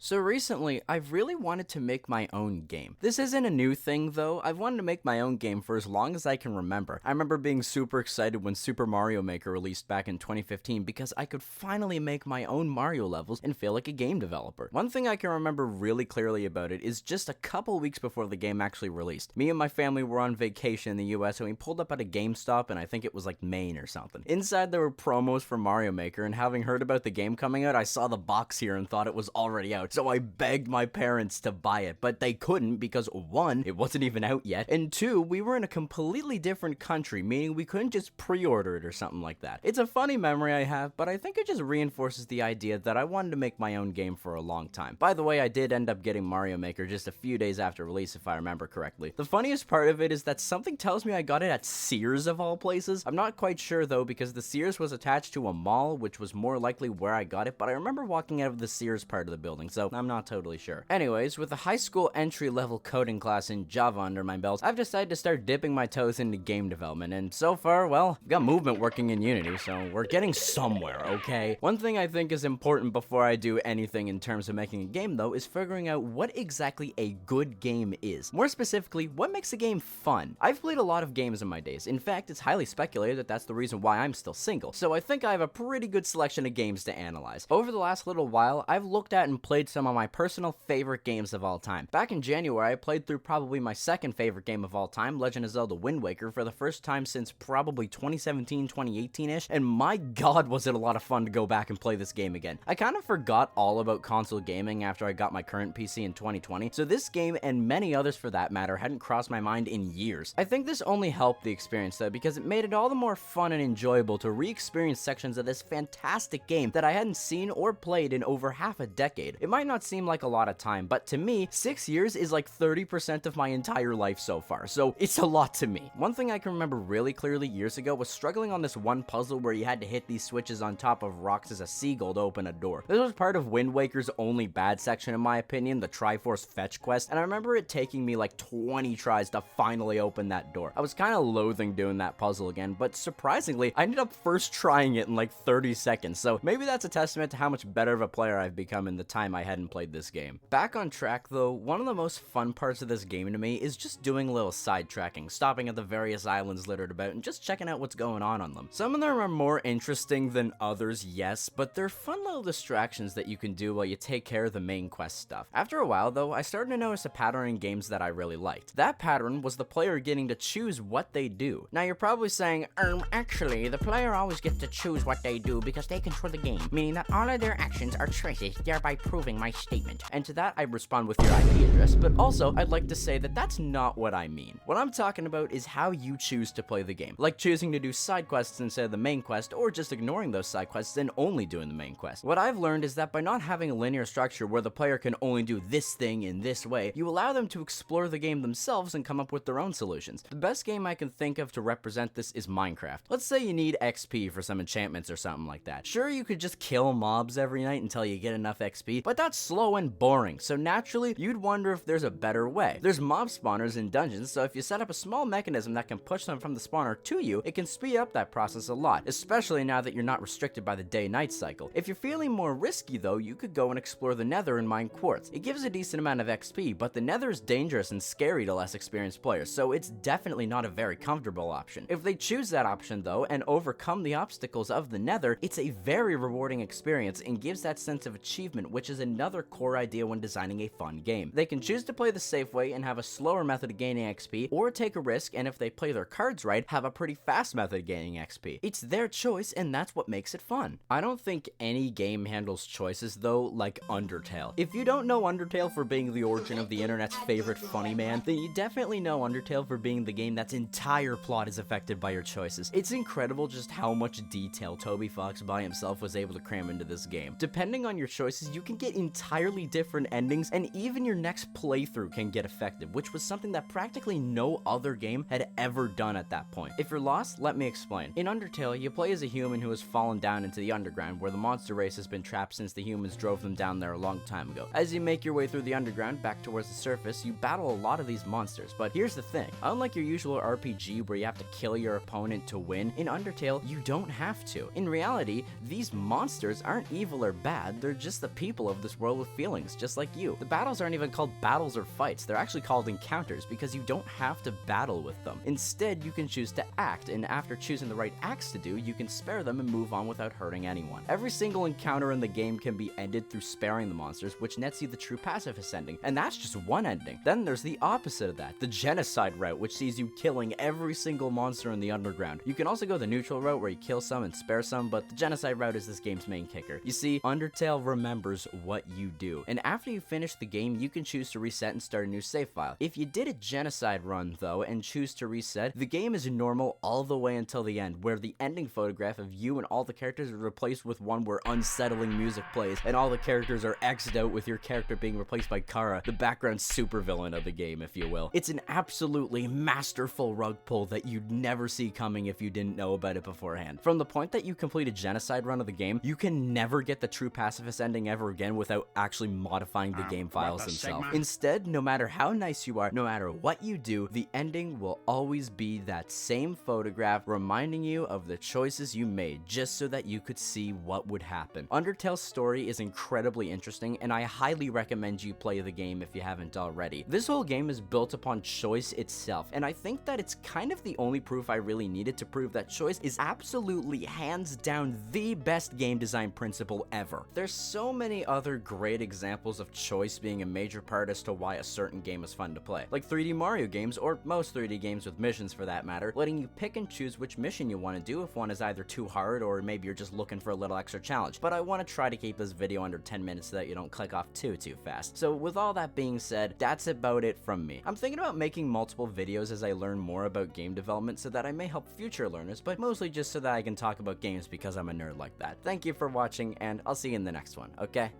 So recently, I've really wanted to make my own game. This isn't a new thing though, I've wanted to make my own game for as long as I can remember. I remember being super excited when Super Mario Maker released back in 2015 because I could finally make my own Mario levels and feel like a game developer. One thing I can remember really clearly about it is just a couple weeks before the game actually released. Me and my family were on vacation in the US and we pulled up at a GameStop, and I think it was like Maine or something. Inside there were promos for Mario Maker, and having heard about the game coming out, I saw the box here and thought it was already out. So I begged my parents to buy it, but they couldn't because 1, it wasn't even out yet, and 2, we were in a completely different country, meaning we couldn't just pre-order it or something like that. It's a funny memory I have, but I think it just reinforces the idea that I wanted to make my own game for a long time. By the way, I did end up getting Mario Maker just a few days after release, if I remember correctly. The funniest part of it is that something tells me I got it at Sears of all places. I'm not quite sure though, because the Sears was attached to a mall, which was more likely where I got it, but I remember walking out of the Sears part of the building, so I'm not totally sure. Anyways, with a high school entry-level coding class in Java under my belt, I've decided to start dipping my toes into game development, and so far, well, I've got movement working in Unity, so we're getting somewhere, okay? One thing I think is important before I do anything in terms of making a game, though, is figuring out what exactly a good game is. More specifically, what makes a game fun? I've played a lot of games in my days. In fact, it's highly speculated that that's the reason why I'm still single, so I think I have a pretty good selection of games to analyze. Over the last little while, I've looked at and played some of my personal favorite games of all time. Back in January, I played through probably my second favorite game of all time, Legend of Zelda Wind Waker, for the first time since probably 2017, 2018-ish, and my god was it a lot of fun to go back and play this game again. I kind of forgot all about console gaming after I got my current PC in 2020, so this game, and many others for that matter, hadn't crossed my mind in years. I think this only helped the experience though, because it made it all the more fun and enjoyable to re-experience sections of this fantastic game that I hadn't seen or played in over half a decade. It might not seem like a lot of time, but to me, 6 years is like 30% of my entire life so far, so it's a lot to me. One thing I can remember really clearly years ago was struggling on this one puzzle where you had to hit these switches on top of rocks as a seagull to open a door. This was part of Wind Waker's only bad section in my opinion, the Triforce Fetch quest, and I remember it taking me like 20 tries to finally open that door. I was kind of loathing doing that puzzle again, but surprisingly, I ended up first trying it in like 30 seconds, so maybe that's a testament to how much better of a player I've become in the time I hadn't played this game. Back on track though, one of the most fun parts of this game to me is just doing a little sidetracking, stopping at the various islands littered about and just checking out what's going on them. Some of them are more interesting than others, yes, but they're fun little distractions that you can do while you take care of the main quest stuff. After a while though, I started to notice a pattern in games that I really liked. That pattern was the player getting to choose what they do. Now you're probably saying, actually, the player always gets to choose what they do because they control the game, meaning that all of their actions are choices, thereby proving my statement. And to that I respond with your IP address, but also I'd like to say that that's not what I mean. What I'm talking about is how you choose to play the game, like choosing to do side quests instead of the main quest, or just ignoring those side quests and only doing the main quest. What I've learned is that by not having a linear structure where the player can only do this thing in this way, you allow them to explore the game themselves and come up with their own solutions. The best game I can think of to represent this is Minecraft. Let's say you need XP for some enchantments or something like that. Sure, you could just kill mobs every night until you get enough XP, but that's slow and boring, so naturally, you'd wonder if there's a better way. There's mob spawners in dungeons, so if you set up a small mechanism that can push them from the spawner to you, it can speed up that process a lot, especially now that you're not restricted by the day-night cycle. If you're feeling more risky though, you could go and explore the Nether and mine quartz. It gives a decent amount of XP, but the Nether is dangerous and scary to less experienced players, so it's definitely not a very comfortable option. If they choose that option though, and overcome the obstacles of the Nether, it's a very rewarding experience and gives that sense of achievement, which is another core idea when designing a fun game. They can choose to play the safe way and have a slower method of gaining XP, or take a risk and if they play their cards right, have a pretty fast method of gaining XP. It's their choice and that's what makes it fun. I don't think any game handles choices though like Undertale. If you don't know Undertale for being the origin of the internet's favorite funny man, then you definitely know Undertale for being the game that's entire plot is affected by your choices. It's incredible just how much detail Toby Fox by himself was able to cram into this game. Depending on your choices, you can get entirely different endings, and even your next playthrough can get affected, which was something that practically no other game had ever done at that point. If you're lost, let me explain. In Undertale, you play as a human who has fallen down into the underground, where the monster race has been trapped since the humans drove them down there a long time ago. As you make your way through the underground back towards the surface, you battle a lot of these monsters, but here's the thing. Unlike your usual RPG where you have to kill your opponent to win, in Undertale, you don't have to. In reality, these monsters aren't evil or bad, they're just the people of the this world with feelings, just like you. The battles aren't even called battles or fights, they're actually called encounters because you don't have to battle with them. Instead, you can choose to act, and after choosing the right acts to do, you can spare them and move on without hurting anyone. Every single encounter in the game can be ended through sparing the monsters, which nets you the true pacifist ending, and that's just one ending. Then there's the opposite of that, the genocide route, which sees you killing every single monster in the underground. You can also go the neutral route where you kill some and spare some, but the genocide route is this game's main kicker. You see, Undertale remembers what you do, and after you finish the game, you can choose to reset and start a new save file. If you did a genocide run though and choose to reset, the game is normal all the way until the end, where the ending photograph of you and all the characters is replaced with one where unsettling music plays and all the characters are X'd out, with your character being replaced by Kara, the background supervillain of the game, if you will. It's an absolutely masterful rug pull that you'd never see coming if you didn't know about it beforehand. From the point that you complete a genocide run of the game, you can never get the true pacifist ending ever again without actually modifying the game files themselves. Instead, no matter how nice you are, no matter what you do, the ending will always be that same photograph reminding you of the choices you made just so that you could see what would happen. Undertale's story is incredibly interesting, and I highly recommend you play the game if you haven't already. This whole game is built upon choice itself, and I think that it's kind of the only proof I really needed to prove that choice is absolutely hands down the best game design principle ever. There's so many other great examples of choice being a major part as to why a certain game is fun to play, like 3D Mario games, or most 3D games with missions for that matter, letting you pick and choose which mission you want to do if one is either too hard or maybe you're just looking for a little extra challenge. But I want to try to keep this video under 10 minutes so that you don't click off too fast. So with all that being said, that's about it from me. I'm thinking about making multiple videos as I learn more about game development so that I may help future learners, but mostly just so that I can talk about games because I'm a nerd like that. Thank you for watching, and I'll see you in the next one, okay?